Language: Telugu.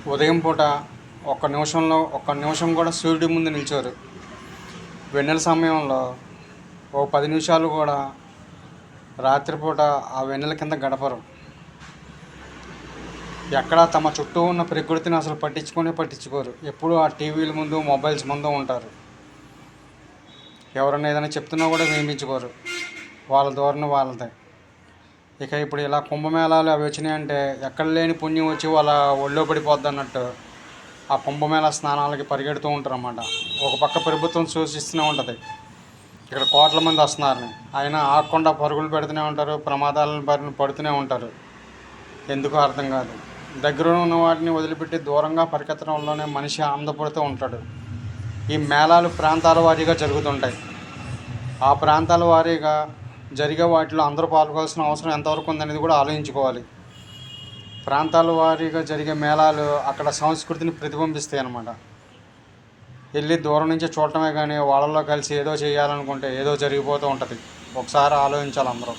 ఉదయం పూట ఒక్క నిమిషం కూడా సూర్యుడి ముందు నిల్చోరు. వెన్నెల సమయంలో ఓ 10 నిమిషాలు కూడా రాత్రిపూట ఆ వెన్నెల కింద గడపరు. ఎక్కడ తమ చుట్టూ ఉన్న ప్రకృతిని అసలు పట్టించుకోరు. ఎప్పుడూ ఆ టీవీల ముందు, మొబైల్స్ ముందు ఉంటారు. ఎవరైనా ఏదైనా చెప్తున్నా కూడా వినిపించుకోరు. వాళ్ళ ధోరణి వాళ్ళదే. ఇక ఇప్పుడు ఇలా కుంభమేళాలు అవి వచ్చినాయంటే ఎక్కడ లేని పుణ్యం వచ్చి వాళ్ళ ఒళ్ళో పడిపోద్ది అన్నట్టు ఆ కుంభమేళా స్నానాలకి పరిగెడుతూ ఉంటారు అన్నమాట. ఒక పక్క ప్రభుత్వం సూచిస్తూనే ఉంటుంది ఇక్కడ కోట్ల మంది వస్తున్నారని, అయినా ఆగకుండా పరుగులు పెడుతూనే ఉంటారు, ప్రమాదాలను బారిన పడుతూనే ఉంటారు. ఎందుకో అర్థం కాదు. దగ్గర ఉన్న వాటిని వదిలిపెట్టి దూరంగా పరిగెత్తడంలోనే మనిషి ఆనందపడుతూ ఉంటాడు. ఈ మేళాలు ప్రాంతాల వారీగా జరుగుతుంటాయి. ఆ ప్రాంతాల వారీగా జరిగే వాటిలో అందరూ పాల్గొవాల్సిన అవసరం ఎంతవరకు ఉందనేది కూడా ఆలోచించుకోవాలి. ప్రాంతాల వారీగా జరిగే మేళాలు అక్కడ సంస్కృతిని ప్రతిబింబిస్తాయి అన్నమాట. వెళ్ళి దూరం నుంచి చూడటమే కానీ వాళ్ళలో కలిసి ఏదో చేయాలనుకుంటే ఏదో జరిగిపోతూ ఉంటుంది. ఒకసారి ఆలోచించాలి అందరూ.